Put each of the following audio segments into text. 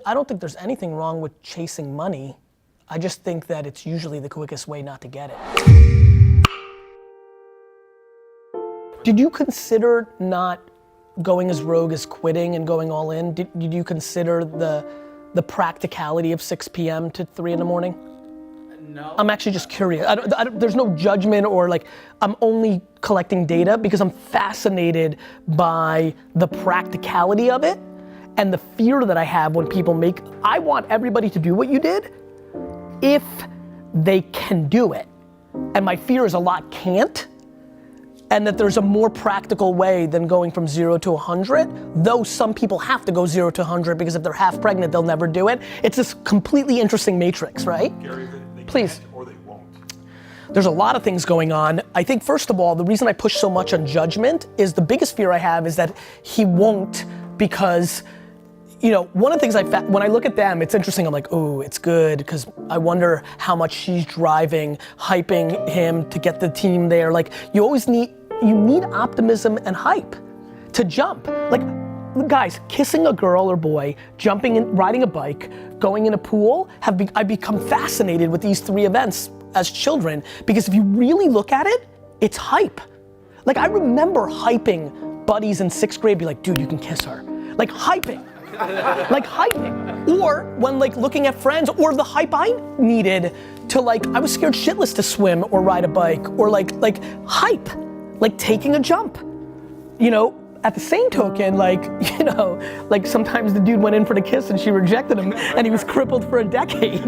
I don't think there's anything wrong with chasing money. I just think that it's usually the quickest way not to get it. Did you consider not going as rogue as quitting and going all in? Did you consider the practicality of 6 p.m. to 3 in the morning? No. I'm actually just curious. There's no judgment or like, I'm only collecting data because I'm fascinated by the practicality of it and the fear that I have when people I want everybody to do what you did if they can do it. And my fear is a lot can't, and that there's a more practical way than going from 0 to 100, though some people have to go 0 to 100 because if they're half pregnant, they'll never do it. It's this completely interesting matrix, right? Gary, they Please. can't or they won't. There's a lot of things going on. I think first of all, the reason I push so much on judgment is the biggest fear I have is that he won't because, you know, one of the things when I look at them, it's interesting, I'm like, oh, it's good, because I wonder how much she's driving, hyping him to get the team there. Like, you need optimism and hype to jump. Like, guys, kissing a girl or boy, jumping in, riding a bike, going in a pool, I've become fascinated with these 3 events as children, because if you really look at it, it's hype. Like, I remember hyping buddies in 6th grade, be like, dude, you can kiss her. Like, hyping. Like hyping. Or when like looking at friends, or the hype I needed to like, I was scared shitless to swim or ride a bike, or like hype, like taking a jump. You know, at the same token, like, you know, like sometimes the dude went in for the kiss and she rejected him and he was crippled for a decade.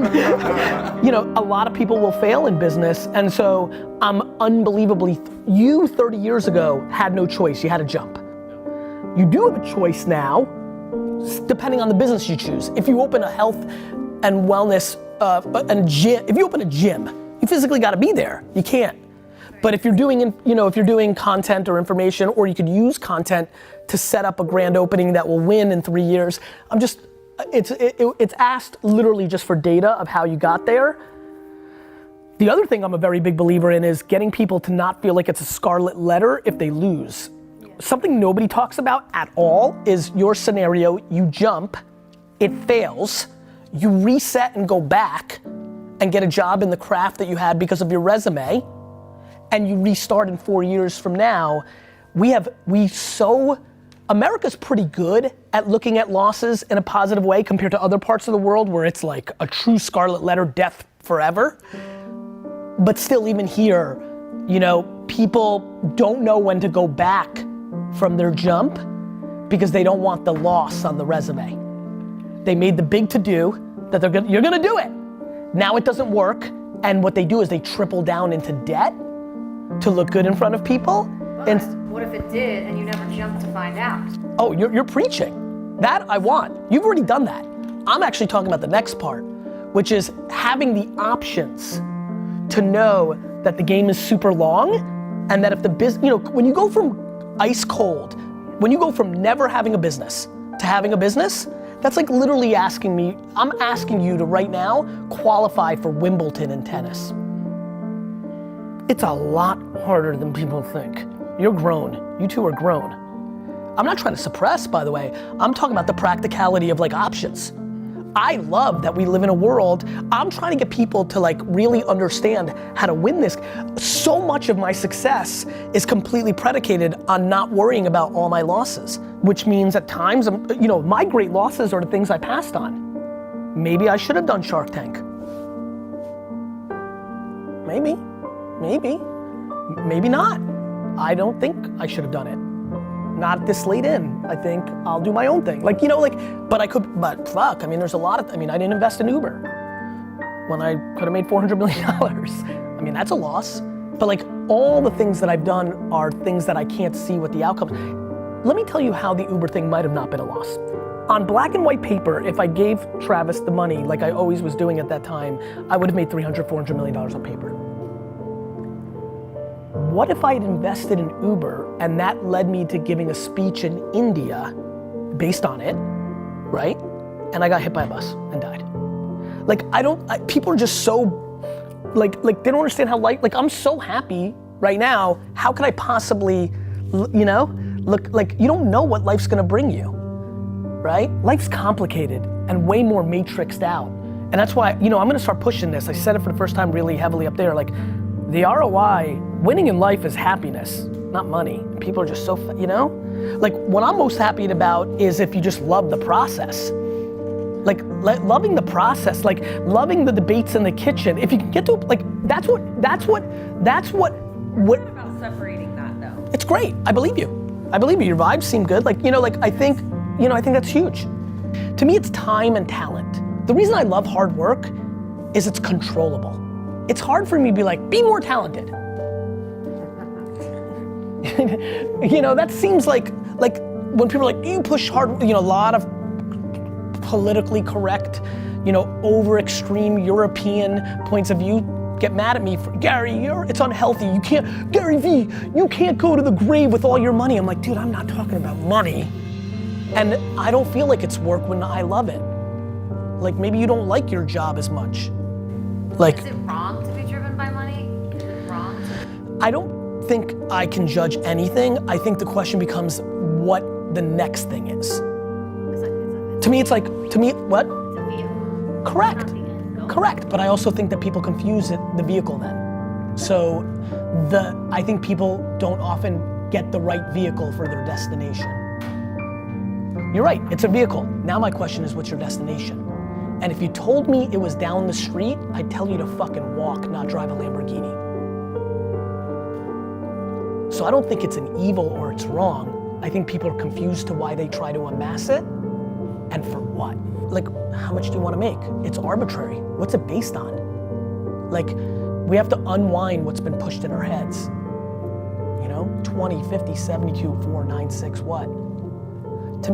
You know, a lot of people will fail in business, and so I'm unbelievably, you 30 years ago had no choice, you had to jump. You do have a choice now, depending on the business you choose. If you open a health and wellness and gym, if you open a gym, you physically got to be there. You can't. But if you're doing, you know, if you're doing content or information, or you could use content to set up a grand opening that will win in 3 years, it's asked literally just for data of how you got there. The other thing I'm a very big believer in is getting people to not feel like it's a scarlet letter if they lose. Something nobody talks about at all is your scenario. You jump, it fails, you reset and go back and get a job in the craft that you had because of your resume, and you restart in 4 years from now. America's pretty good at looking at losses in a positive way compared to other parts of the world where it's like a true scarlet letter, death forever. But still, even here, you know, people don't know when to go back from their jump because they don't want the loss on the resume. They made the big to-do that you're gonna do it. Now it doesn't work, and what they do is they triple down into debt to look good in front of people. But what if it did and you never jumped to find out? Oh, you're preaching. That I want. You've already done that. I'm actually talking about the next part, which is having the options to know that the game is super long, and that if the business, you know, when you go from ice cold, when you go from never having a business to having a business, that's like literally I'm asking you to right now qualify for Wimbledon in tennis. It's a lot harder than people think. You're grown, you two are grown. I'm not trying to suppress, by the way. I'm talking about the practicality of like options. I love that we live in a world, I'm trying to get people to like really understand how to win this. So much of my success is completely predicated on not worrying about all my losses, which means at times, you know, my great losses are the things I passed on. Maybe I should have done Shark Tank. Maybe not. I don't think I should have done it. Not this late in. I think I'll do my own thing. Like, you know, like, but fuck, I mean, there's a lot of, I mean, I didn't invest in Uber when I could have made $400 million. I mean, that's a loss. But like, all the things that I've done are things that I can't see what the outcomes. Let me tell you how the Uber thing might have not been a loss. On black and white paper, if I gave Travis the money, like I always was doing at that time, I would have made $300, $400 million on paper. What if I had invested in Uber and that led me to giving a speech in India based on it, right? And I got hit by a bus and died. Like, people are just so, like they don't understand how life, like I'm so happy right now. How could I possibly, you know, look like you don't know what life's gonna bring you, right? Life's complicated. and way more matrixed out. And that's why, I'm gonna start pushing this. I said it for the first time really heavily up there, like the ROI, winning in life is happiness, not money. People are just so, Like what I'm most happy about is if you just love the process. Like loving the process, like loving the debates in the kitchen. If you can get to, like, that's what. What about separating that though? It's great, I believe you. Your vibes seem good. Like, I think that's huge. To me, it's time and talent. The reason I love hard work is it's controllable. It's hard for me to be like, be more talented. That seems like when people are like, you push hard, a lot of politically correct, over extreme European points of view get mad at me for, Gary, it's unhealthy. You can't, Gary V, you can't go to the grave with all your money. I'm like, dude, I'm not talking about money. And I don't feel like it's work when I love it. Like maybe you don't like your job as much. Like, Is it wrong to be driven by money? Is it wrong to? I don't think I can judge anything. I think the question becomes what the next thing is. To me, what? It's a vehicle. Correct. Not the end goal. Correct, but I also think that people confuse the vehicle then. So I think people don't often get the right vehicle for their destination. You're right, it's a vehicle. Now my question is, what's your destination? And if you told me it was down the street, I'd tell you to fucking walk, not drive a Lamborghini. So I don't think it's an evil or it's wrong. I think people are confused to why they try to amass it and for what. Like, how much do you want to make? It's arbitrary. What's it based on? Like, we have to unwind what's been pushed in our heads. 20, 50, 72, 4, 9, 6, what? To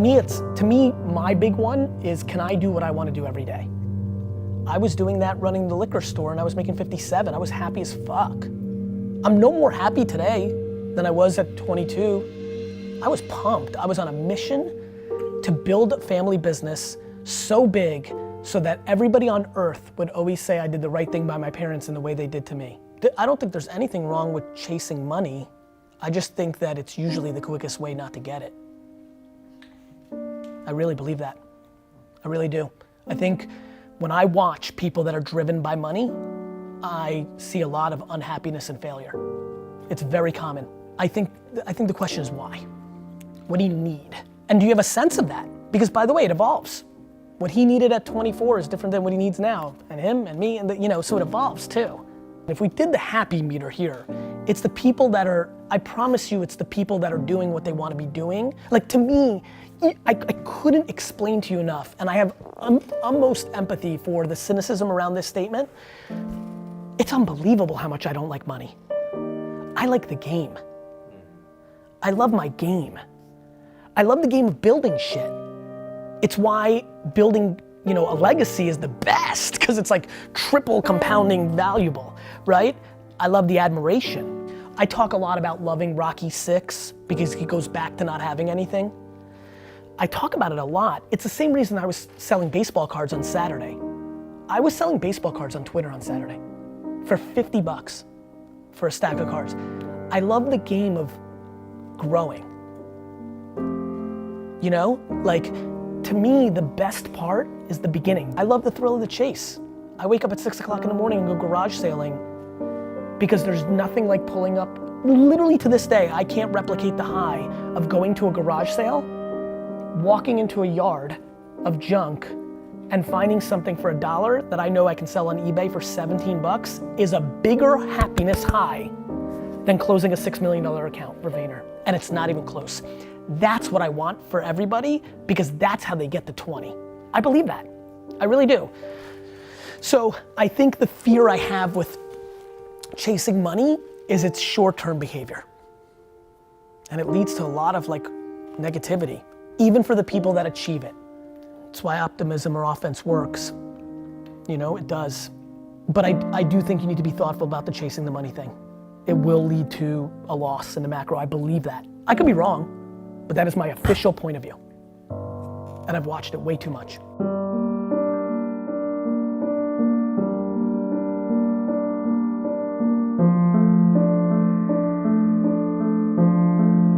me, my big one is, can I do what I want to do every day? I was doing that running the liquor store and I was making 57. I was happy as fuck. I'm no more happy today than I was at 22. I was pumped. I was on a mission to build a family business so big so that everybody on earth would always say I did the right thing by my parents in the way they did to me. I don't think there's anything wrong with chasing money. I just think that it's usually the quickest way not to get it. I really believe that. I really do. I think when I watch people that are driven by money, I see a lot of unhappiness and failure. It's very common. I think the question is why? What do you need? And do you have a sense of that? Because by the way, it evolves. What he needed at 24 is different than what he needs now, and him and me, and so it evolves too. If we did the happy meter here, it's the people that are, I promise you, it's the people that are doing what they want to be doing. Like to me, I couldn't explain to you enough, and I have utmost empathy for the cynicism around this statement. It's unbelievable how much I don't like money. I like the game. I love my game. I love the game of building shit. It's why building, a legacy is the best, because it's like triple compounding valuable, right? I love the admiration. I talk a lot about loving Rocky VI because he goes back to not having anything. I talk about it a lot. It's the same reason I was selling baseball cards on Saturday. I was selling baseball cards on Twitter on Saturday for $50 for a stack of cards. I love the game of growing. To me, the best part is the beginning. I love the thrill of the chase. I wake up at 6 o'clock in the morning and go garage sailing because there's nothing like pulling up. Literally to this day, I can't replicate the high of going to a garage sale, walking into a yard of junk and finding something for $1 that I know I can sell on eBay for 17 bucks is a bigger happiness high than closing a $6 million account for Vayner. And it's not even close. That's what I want for everybody because that's how they get to 20. I believe that. I really do. So I think the fear I have with chasing money is its short-term behavior. And it leads to a lot of negativity, even for the people that achieve it. It's why optimism or offense works. It does. But I do think you need to be thoughtful about the chasing the money thing. It will lead to a loss in the macro. I believe that. I could be wrong, but that is my official point of view. And I've watched it way too much.